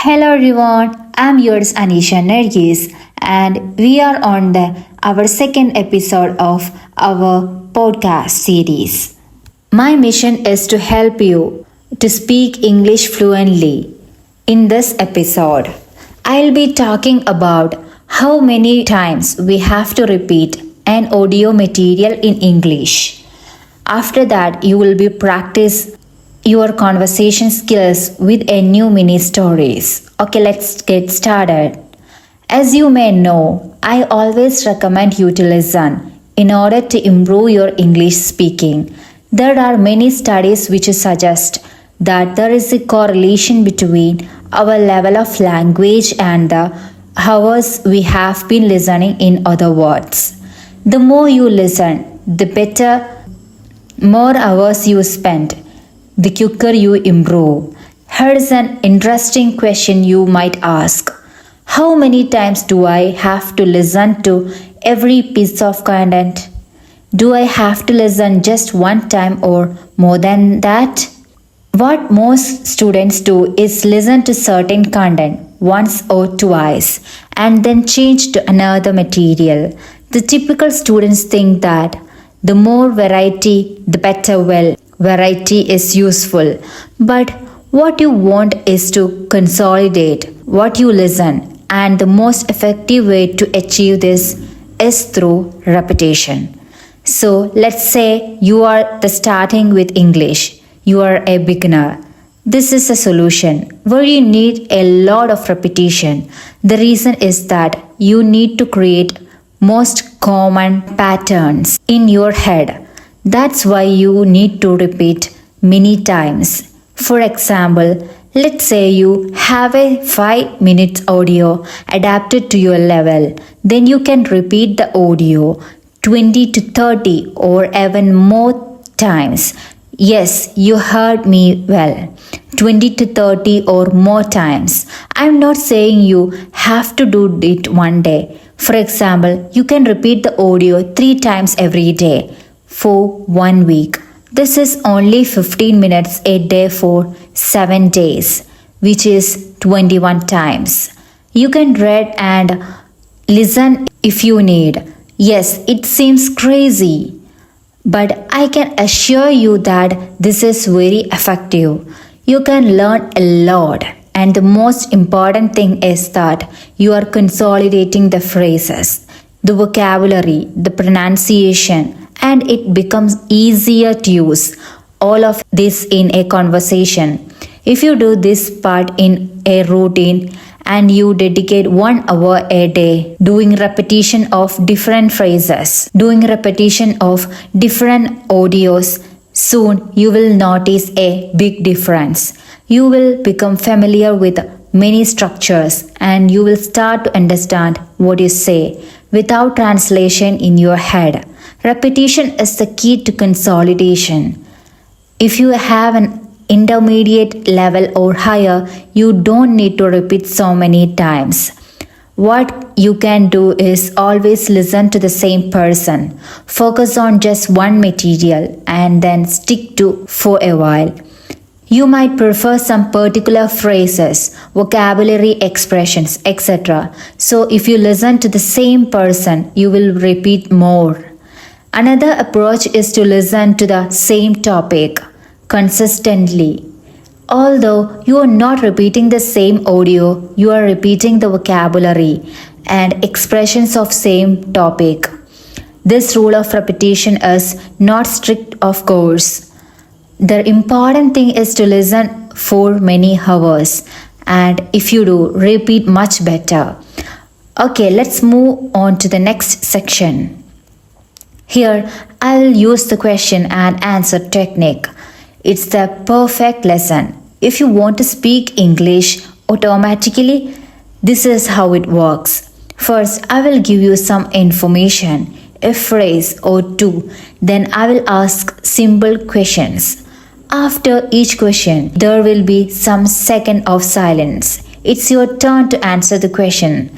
Hello everyone, I'm yours Anisha Nergis and we are on our second episode of our podcast series. My mission is to help you to speak English fluently. In this episode, I'll be talking about how many times we have to repeat an audio material in English. After that, you will be practice your conversation skills with a new mini stories. Okay, let's get started. As you may know, I always recommend you to listen in order to improve your English speaking. There are many studies which suggest that there is a correlation between our level of language and the hours we have been listening. In other words, the more you listen, the better, more hours you spend, the quicker you improve. Here's an interesting question you might ask. How many times do I have to listen to every piece of content? Do I have to listen just one time or more than that? What most students do is listen to certain content once or twice and then change to another material. The typical students think that the more variety, the better. Well, variety is useful, but what you want is to consolidate what you listen, and the most effective way to achieve this is through repetition. So, let's say you are the starting with English, you are a beginner. This is a solution where you need a lot of repetition. The reason is that you need to create most common patterns in your head. That's why you need to repeat many times. For example, let's say you have a 5 minutes audio adapted to your level. Then you can repeat the audio 20 to 30 or even more times. Yes, you heard me well. 20 to 30 or more times. I'm not saying you have to do it one day. For example, you can repeat the audio 3 times every day for 1 week. This is only 15 minutes a day for 7 days, which is 21 times. You can read and listen if you need. Yes, it seems crazy, but I can assure you that this is very effective. You can learn a lot, and the most important thing is that you are consolidating the phrases, the vocabulary, the pronunciation, and it becomes easier to use all of this in a conversation. If you do this part in a routine and you dedicate 1 hour a day doing repetition of different phrases, doing repetition of different audios, soon you will notice a big difference. You will become familiar with many structures and you will start to understand what you say without translation in your head. Repetition is the key to consolidation. If you have an intermediate level or higher, you don't need to repeat so many times. What you can do is always listen to the same person. Focus on just one material and then stick to for a while. You might prefer some particular phrases, vocabulary expressions, etc. So if you listen to the same person, you will repeat more. Another approach is to listen to the same topic consistently. Although you are not repeating the same audio, you are repeating the vocabulary and expressions of same topic. This rule of repetition is not strict, of course. The important thing is to listen for many hours, and if you do, repeat much better. Okay, let's move on to the next section. Here, I will use the question and answer technique. It's the perfect lesson. If you want to speak English automatically, this is how it works. First, I will give you some information, a phrase or two. Then I will ask simple questions. After each question, there will be some second of silence. It's your turn to answer the question.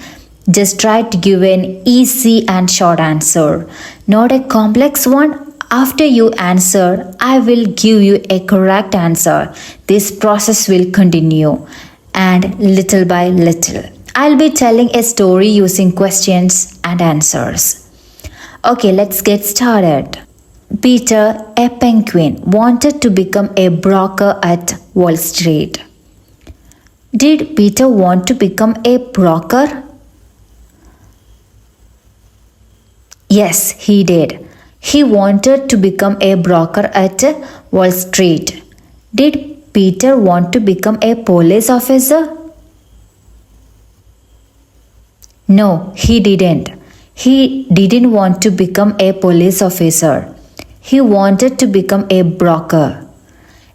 Just try to give an easy and short answer, not a complex one. After you answer, I will give you a correct answer. This process will continue. and little by little. I'll be telling a story using questions and answers. Okay, let's get started. Peter, a penguin, wanted to become a broker at Wall Street. Did Peter want to become a broker? Yes, he did. He wanted to become a broker at Wall Street. Did Peter want to become a police officer? No, he didn't. He didn't want to become a police officer. He wanted to become a broker.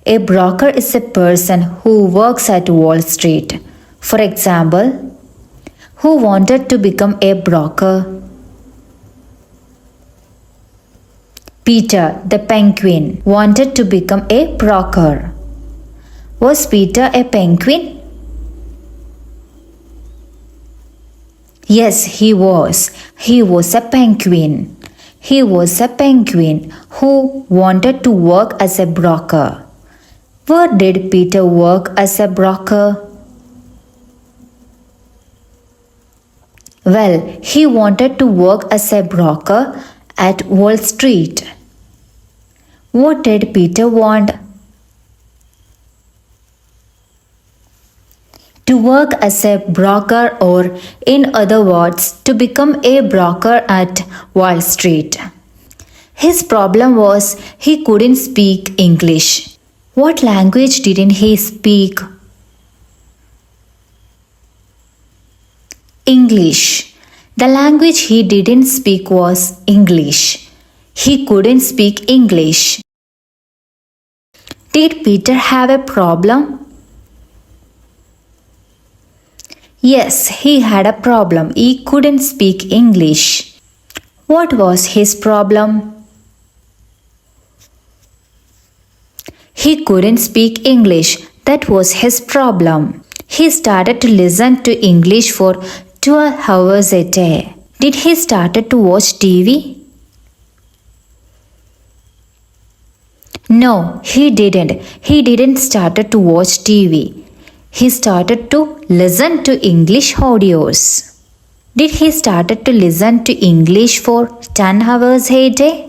A broker is a person who works at Wall Street. For example, who wanted to become a broker? Peter, the penguin, wanted to become a broker. Was Peter a penguin? Yes, he was. He was a penguin. He was a penguin who wanted to work as a broker. Where did Peter work as a broker? Well, he wanted to work as a broker at Wall Street. What did Peter want? To work as a broker, or in other words, to become a broker at Wall Street. His problem was he couldn't speak English. What language didn't he speak? English. The language he didn't speak was English. He couldn't speak English. Did Peter have a problem? Yes, he had a problem. He couldn't speak English. What was his problem? He couldn't speak English. That was his problem. He started to listen to English for 12 hours a day. Did he started to watch TV? No, he didn't. He didn't started to watch TV. He started to listen to English audios. Did he started to listen to English for 10 hours a day?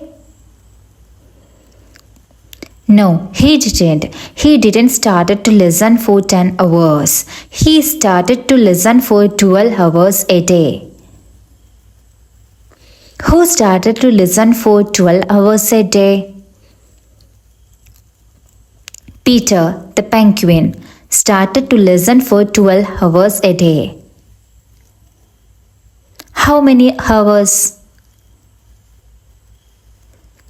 No, he didn't. He didn't started to listen for 10 hours. He started to listen for 12 hours a day. Who started to listen for 12 hours a day? Peter, the penguin, started to listen for 12 hours a day. How many hours?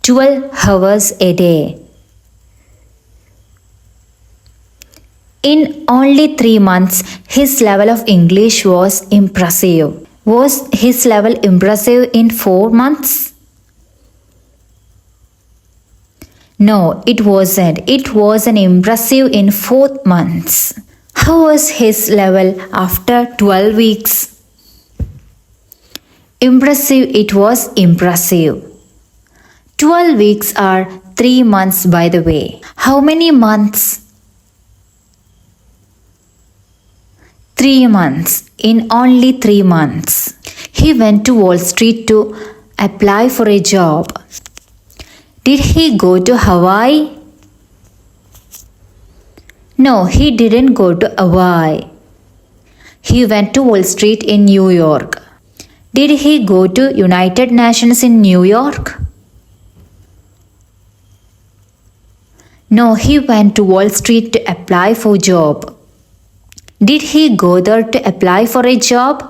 12 hours a day. In only 3 months, his level of English was impressive. Was his level impressive in 4 months? No, it wasn't. It wasn't impressive in 4 months. How was his level after 12 weeks? Impressive, it was impressive. 12 weeks are 3 months, by the way. How many months? 3 months. In only 3 months. He went to Wall Street to apply for a job. Did he go to Hawaii? No, he didn't go to Hawaii. He went to Wall Street in New York. Did he go to United Nations in New York? No, he went to Wall Street to apply for a job. Did he go there to apply for a job?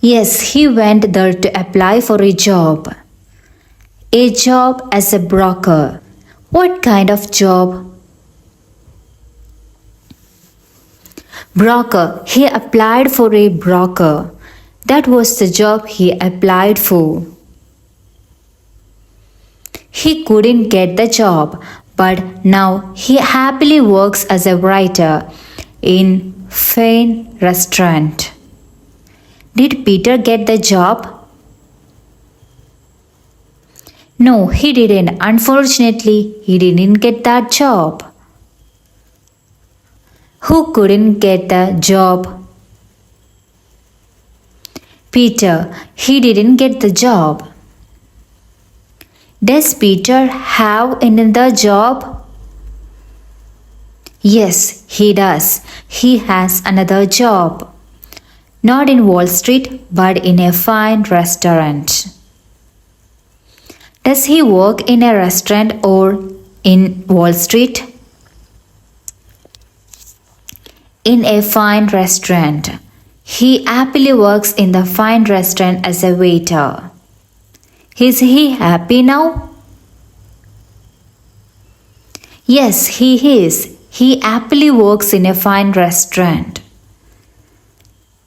Yes, he went there to apply for a job. A job as a broker. What kind of job? Broker. He applied for a broker. That was the job he applied for. He couldn't get the job, but now he happily works as a writer in fine restaurant. Did Peter get the job? No, he didn't. Unfortunately, he didn't get that job. Who couldn't get the job? Peter. He didn't get the job. Does Peter have another job? Yes, he does. He has another job. Not in Wall Street, but in a fine restaurant. Does he work in a restaurant or in Wall Street? In a fine restaurant. He happily works in the fine restaurant as a waiter. Is he happy now? Yes, he is. He happily works in a fine restaurant.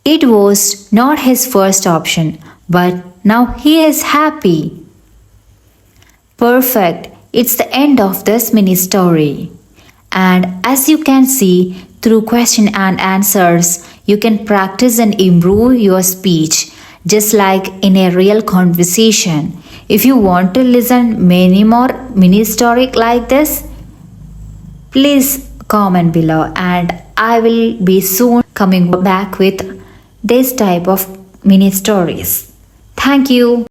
It was not his first option, but now he is happy. Perfect. It's the end of this mini story. And as you can see, through question and answers, you can practice and improve your speech just like in a real conversation. If you want to listen many more mini stories like this, please comment below and I will be soon coming back with this type of mini stories. Thank you.